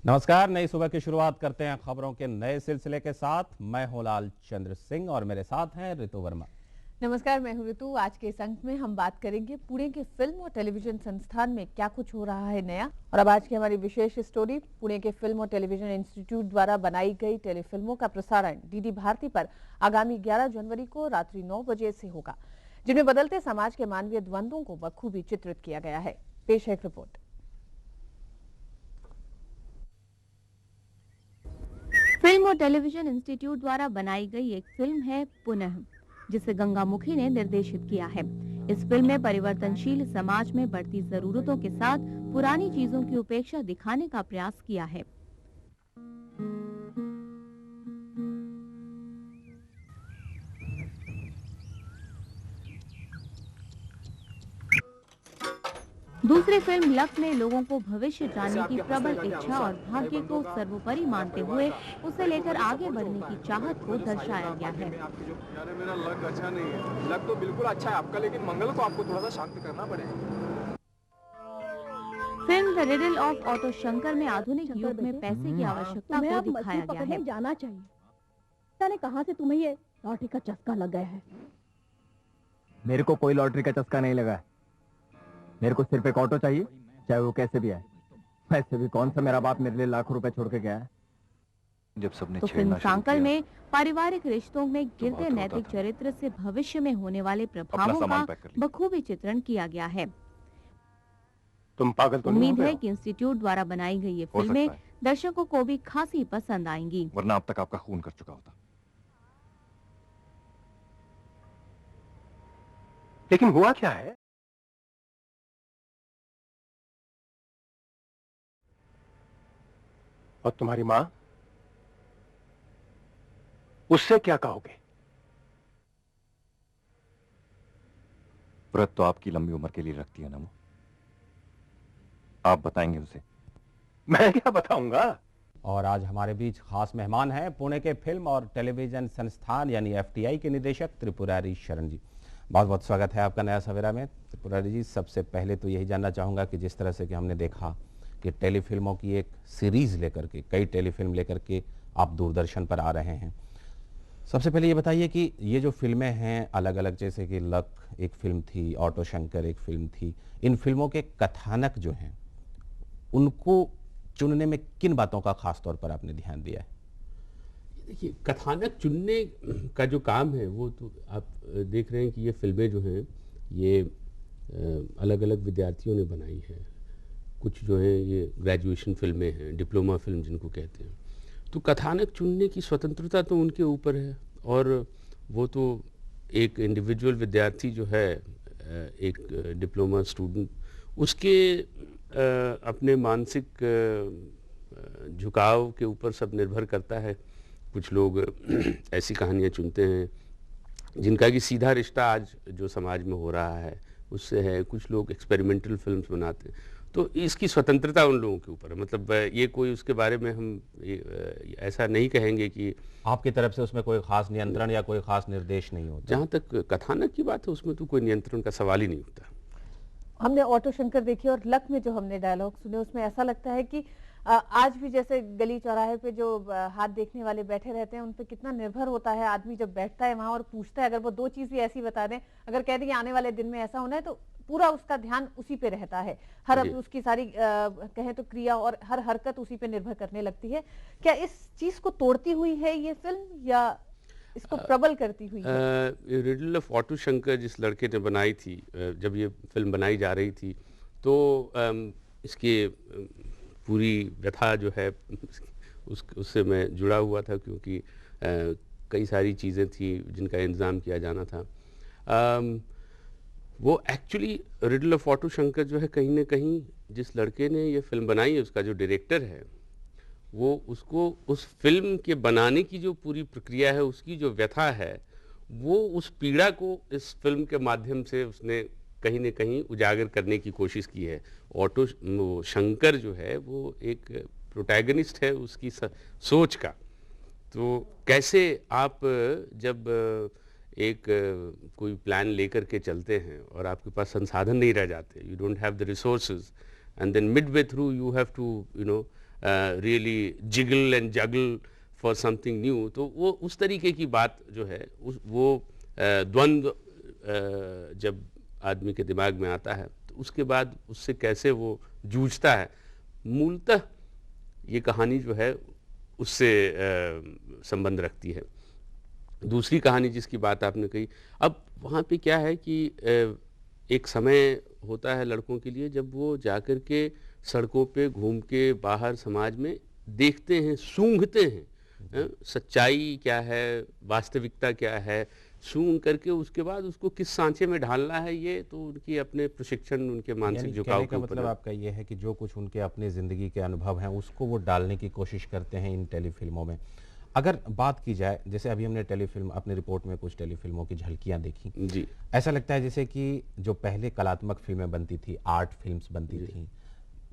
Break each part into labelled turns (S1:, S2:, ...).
S1: नमस्कार। नई सुबह की शुरुआत करते हैं खबरों के नए सिलसिले के साथ। मैं हूं लाल चंद्र सिंह और मेरे साथ हैं ऋतु वर्मा।
S2: नमस्कार, मैं हूं ऋतु। आज के इस अंक में हम बात करेंगे पुणे के फिल्म और टेलीविजन संस्थान में क्या कुछ हो रहा है नया। और अब आज की हमारी विशेष स्टोरी, पुणे के फिल्म और टेलीविजन इंस्टीट्यूट द्वारा बनाई गई टेलीफिल्मों का प्रसारण डीडी भारती पर आगामी 11 जनवरी को रात्रि 9 बजे से होगा, जिनमें बदलते समाज के मानवीय द्वंद्वों को बखूबी चित्रित किया गया है। पेश है एक रिपोर्ट।
S3: फिल्म और टेलीविजन इंस्टीट्यूट द्वारा बनाई गई एक फिल्म है पुनः, जिसे गंगामुखी ने निर्देशित किया है। इस फिल्म में परिवर्तनशील समाज में बढ़ती जरूरतों के साथ पुरानी चीजों की उपेक्षा दिखाने का प्रयास किया है। दूसरी फिल्म लक में लोगों को भविष्य जानने की प्रबल इच्छा और भाग्य को सर्वोपरि मानते हुए उसे लेकर आगे बढ़ने की चाहत को दर्शाया गया है।
S4: मेरा लक अच्छा नहीं है। लक तो बिल्कुल अच्छा है आपका, लेकिन मंगल को आपको थोड़ा सा शांति करना पड़ेगा।
S3: Film the riddle of auto Shankar में आधुनिक युग में पैसे की आवश्यकता को दिखाया गया है।
S5: जाना चाहिए। जाने कहां से तुम्हें ये लॉटरी का चस्का लग गया है?
S6: मेरे को कोई लॉटरी का चस्का नहीं लगा। मेरे को सिर्फ एक ऑटो चाहिए, चाहे वो कैसे भी आए। वैसे भी कौन सा मेरा बाप मेरे लिए लाख रुपए छोड़ के गया है।
S3: जब सबने तो फिल्म सांकल में पारिवारिक रिश्तों में गिरते नैतिक चरित्र से भविष्य में होने वाले प्रभावों का बखूबी चित्रण किया गया है।
S4: तुम पागल तो
S3: उम्मीद है कि इंस्टीट्यूट द्वारा बनाई गई ये फिल्में दर्शकों को भी खासी पसंद आएंगी,
S4: वरना अब तक आपका खून कर चुका होता। लेकिन हुआ क्या है? और तुम्हारी मां, उससे क्या कहोगे?
S7: व्रत तो आपकी लंबी उम्र के लिए रखती है ना वो। आप बताएंगे उसे।
S4: मैं क्या बताऊंगा?
S1: और आज हमारे बीच खास मेहमान हैं पुणे के फिल्म और टेलीविजन संस्थान यानी एफटीआई के निदेशक त्रिपुरारी शरण जी। बहुत बहुत स्वागत है आपका नया सवेरा में। त्रिपुरारी जी, सबसे पहले तो यही जानना चाहूंगा कि जिस तरह से कि हमने देखा कि टेलीफिल्मों की एक सीरीज लेकर के, कई टेलीफिल्म लेकर के आप दूरदर्शन पर आ रहे हैं, सबसे पहले ये बताइए कि ये जो फिल्में हैं अलग अलग, जैसे कि लक एक फिल्म थी, ऑटो शंकर एक फिल्म थी, इन फिल्मों के कथानक जो हैं उनको चुनने में किन बातों का खास तौर पर आपने ध्यान दिया है?
S8: देखिए, कथानक चुनने का जो काम है वो तो आप देख रहे हैं कि ये फिल्में जो हैं ये अलग अलग विद्यार्थियों ने बनाई है। कुछ जो है ये ग्रेजुएशन फिल्में हैं, डिप्लोमा फिल्म जिनको कहते हैं। तो कथानक चुनने की स्वतंत्रता तो उनके ऊपर है, और वो तो एक इंडिविजुअल विद्यार्थी जो है, एक डिप्लोमा स्टूडेंट, उसके अपने मानसिक झुकाव के ऊपर सब निर्भर करता है। कुछ लोग ऐसी कहानियाँ चुनते हैं जिनका कि सीधा रिश्ता आज जो समाज में हो रहा है उससे है। कुछ लोग एक्सपेरिमेंटल फिल्म्स बनाते हैं। तो इसकी स्वतंत्रता उन लोगों के ऊपर है। मतलब ये कोई उसके बारे में हम ऐसा नहीं कहेंगे कि
S1: आपकी तरफ से उसमें कोई खास नियंत्रण या कोई खास निर्देश नहीं होता।
S8: जहाँ तक कथानक की बात है उसमें तो कोई नियंत्रण का सवाल ही नहीं होता।
S2: हमने ऑटो शंकर देखी और लक में जो हमने डायलॉग सुने उसमें ऐसा लगता है कि आज भी जैसे गली चौराहे पे जो हाथ देखने वाले बैठे रहते हैं उन पे कितना निर्भर होता है आदमी जब बैठता है वहां और पूछता है। अगर वो दो चीज भी ऐसी बता दें, अगर कह दें कि आने वाले दिन में ऐसा होना है, तो पूरा उसका ध्यान उसी पे रहता है। हर उसकी सारी कहें तो क्रिया और हर हरकत उसी पे निर्भर करने लगती है। क्या इस चीज को तोड़ती हुई है ये फिल्म या इसको प्रबल करती हुई है?
S8: रिडल ऑफ ऑटो शंकर जिस लड़के ने बनाई थी, जब ये फिल्म बनाई जा रही थी तो इसके पूरी व्यथा जो है उससे मैं जुड़ा हुआ था, क्योंकि कई सारी चीज़ें थी जिनका इंतज़ाम किया जाना था। वो actually riddle of auto Shankar जो है, कहीं ना कहीं जिस लड़के ने ये फिल्म बनाई है, उसका जो डायरेक्टर है, वो उसको उस फिल्म के बनाने की जो पूरी प्रक्रिया है, उसकी जो व्यथा है, वो उस पीड़ा को इस फिल्म के माध्यम से उसने कहीं न कहीं उजागर करने की कोशिश की है। वो शंकर जो है वो एक प्रोटैगनिस्ट है उसकी सोच का। तो कैसे आप जब एक कोई प्लान लेकर के चलते हैं और आपके पास संसाधन नहीं रह जाते, you don't have the resources, and then midway through you have to really jiggle and juggle for something new. तो वो उस तरीके की बात जो है वो द्वंद्व जब आदमी के दिमाग में आता है तो उसके बाद उससे कैसे वो जूझता है, मूलतः ये कहानी जो है उससे संबंध रखती है। दूसरी कहानी जिसकी बात आपने कही, अब वहाँ पे क्या है कि एक समय होता है लड़कों के लिए जब वो जाकर के सड़कों पे घूम के बाहर समाज में देखते हैं, सूंघते हैं सच्चाई क्या है, वास्तविकता क्या है, सूंघ करके उसके बाद उसको किस सांचे में ढालना है, ये तो उनकी अपने प्रशिक्षण, उनके मानसिक झुकाव के ऊपर।
S1: मतलब आपका ये है कि जो कुछ उनके अपने ज़िंदगी के अनुभव हैं उसको वो डालने की कोशिश करते हैं इन टेलीफिल्मों में। अगर बात की जाए, जैसे अभी हमने टेलीफिल्म अपनी रिपोर्ट में कुछ टेलीफिल्मों की झलकियां देखी
S8: जी,
S1: ऐसा लगता है जैसे कि जो पहले कलात्मक फिल्में बनती थी, आर्ट फिल्म्स बनती थी,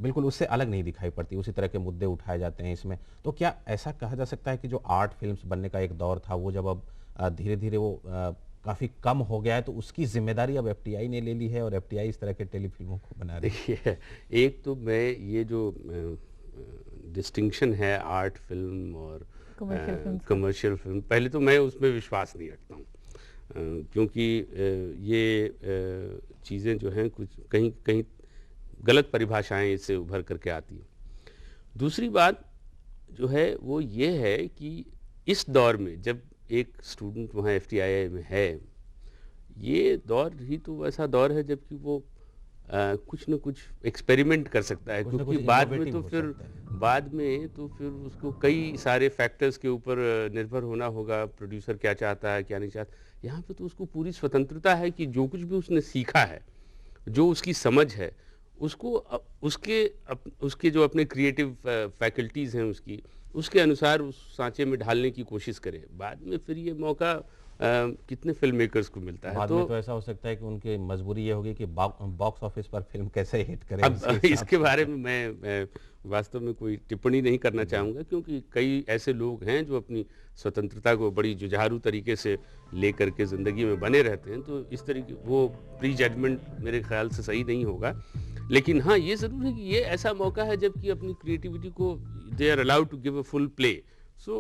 S1: बिल्कुल उससे अलग नहीं दिखाई पड़ती, उसी तरह के मुद्दे उठाए जाते हैं इसमें। तो क्या ऐसा कहा जा सकता है कि जो आर्ट फिल्म्स बनने का एक दौर था वो जब अब धीरे धीरे वो काफ़ी कम हो गया है, तो उसकी जिम्मेदारी अब एफटीआई ने ले ली है और एफटीआई इस तरह के टेलीफिल्मों को बना रही है?
S8: देखिए, एक तो मैं ये जो डिस्टिंक्शन है आर्ट फिल्म और कमर्शियल फिल्म, पहले तो मैं उसमें विश्वास नहीं रखता हूँ, क्योंकि ये चीज़ें जो हैं कुछ कहीं कहीं गलत परिभाषाएं इससे उभर करके आती हैं। दूसरी बात जो है वो ये है कि इस दौर में जब एक स्टूडेंट वहाँ एफटीआई में है, ये दौर ही तो ऐसा दौर है जबकि वो कुछ न कुछ एक्सपेरिमेंट कर सकता है, क्योंकि बाद में तो फिर उसको कई सारे फैक्टर्स के ऊपर निर्भर होना होगा, प्रोड्यूसर क्या चाहता है क्या नहीं चाहता। यहाँ पे तो उसको पूरी स्वतंत्रता है कि जो कुछ भी उसने सीखा है, जो उसकी समझ है, उसको उसके जो अपने क्रिएटिव फैकल्टीज़ हैं उसके अनुसार उस सांचे में ढालने की कोशिश करे। बाद में फिर ये मौका कितने फिल्म मेकर्स को मिलता है।
S1: बाद में तो ऐसा हो सकता है कि उनकी मजबूरी ये होगी कि बॉक्स ऑफिस पर फिल्म कैसे हिट करे।
S8: अब इसके बारे में मैं वास्तव में कोई टिप्पणी नहीं करना चाहूँगा, क्योंकि कई ऐसे लोग हैं जो अपनी स्वतंत्रता को बड़ी जुझारू तरीके से लेकर के ज़िंदगी में बने रहते हैं, तो इस तरीके वो प्री जजमेंट मेरे ख्याल से सही नहीं होगा। लेकिन हाँ, ये ज़रूर है कि ये ऐसा मौका है जबकि अपनी क्रिएटिविटी को they are allowed to give a full play. So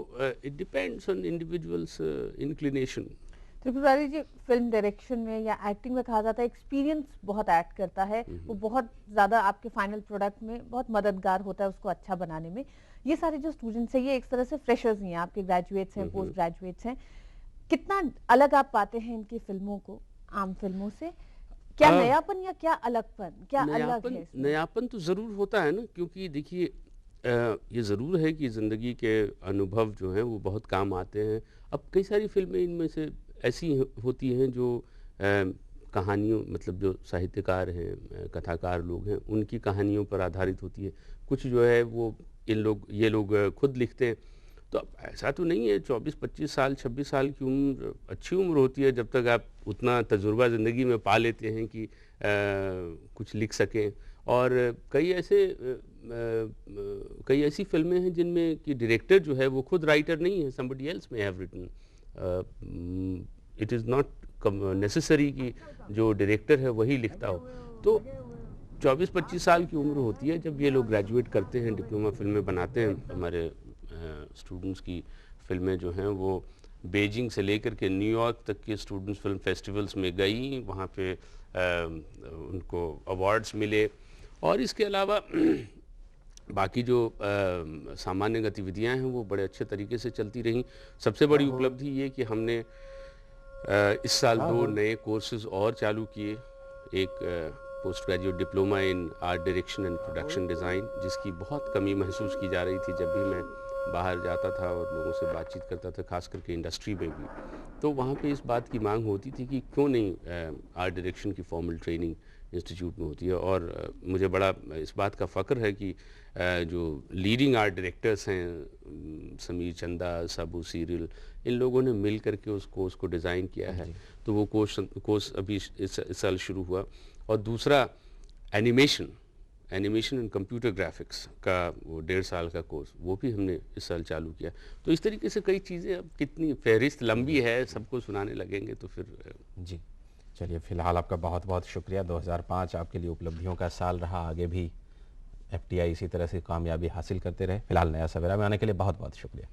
S8: it depends on individuals' inclination.
S2: Tripurari ji, film direction में या एक्टिंग में कहा जाता है एक्सपीरियंस बहुत ऐड करता है, वो बहुत ज़्यादा आपके फाइनल प्रोडक्ट में बहुत मददगार होता है उसको अच्छा बनाने में। ये सारे जो स्टूडेंट्स हैं ये एक तरह से फ्रेशर्स ही हैं, आपके ग्रेजुएट्स हैं, पोस्ट ग्रेजुएट्स हैं। कितना अलग आप पाते हैं इनकी फिल्मों को आम फिल्मों से? क्या नयापन या क्या अलगपन, क्या अलग है?
S8: नयापन तो ज़रूर होता है ना, क्योंकि देखिए ये ज़रूर है कि ज़िंदगी के अनुभव जो हैं वो बहुत काम आते हैं। अब कई सारी फिल्में इनमें से ऐसी होती हैं जो कहानियों, मतलब जो साहित्यकार हैं, कथाकार लोग हैं, उनकी कहानियों पर आधारित होती है। कुछ जो है वो ये लोग खुद लिखते हैं। तो अब ऐसा तो नहीं है, 24-25 साल 26 साल की उम्र अच्छी उम्र होती है जब तक आप उतना तजुर्बा ज़िंदगी में पा लेते हैं कि कुछ लिख सकें। और कई ऐसी फिल्में हैं जिनमें कि डायरेक्टर जो है वो खुद राइटर नहीं है, somebody else may have written. It is not necessary कि जो डायरेक्टर है वही लिखता हो। तो 24-25 साल की उम्र होती है जब ये लोग ग्रेजुएट करते हैं, डिप्लोमा फिल्में बनाते हैं। हमारे स्टूडेंट्स की फिल्में जो हैं वो बीजिंग से लेकर के न्यूयॉर्क तक के स्टूडेंट्स फिल्म फेस्टिवल्स में गई, वहाँ पे उनको अवार्ड्स मिले। और इसके अलावा बाकी जो सामान्य गतिविधियां हैं वो बड़े अच्छे तरीके से चलती रहीं। सबसे बड़ी उपलब्धि ये कि हमने इस साल 2 नए कोर्सेज और चालू किए। एक post graduate diploma in art direction and production design, जिसकी बहुत कमी महसूस की जा रही थी जब भी मैं बाहर जाता था और लोगों से बातचीत करता था, खास करके इंडस्ट्री में भी। तो वहाँ पे इस बात की मांग होती थी कि क्यों नहीं आर्ट डायरेक्शन की फॉर्मल ट्रेनिंग इंस्टीट्यूट में होती है। और मुझे बड़ा इस बात का फ़ख्र है कि जो लीडिंग आर्ट डायरेक्टर्स हैं, समीर चंदा, साबू सीरियल, इन लोगों ने मिल करके उस कोर्स को डिज़ाइन किया है। तो वो कोर्स अभी इस साल शुरू हुआ। और दूसरा एनिमेशन एंड कंप्यूटर ग्राफिक्स का वो 1.5 साल का कोर्स, वो भी हमने इस साल चालू किया। तो इस तरीके से कई चीज़ें, अब कितनी फहरिस्त लंबी है, सबको सुनाने लगेंगे तो फिर
S1: जी चलिए, फिलहाल आपका बहुत बहुत शुक्रिया। 2005 आपके लिए उपलब्धियों का साल रहा, आगे भी FTI इसी तरह से कामयाबी हासिल करते रहे। फिलहाल नया सवेरा में आने के लिए बहुत बहुत शुक्रिया।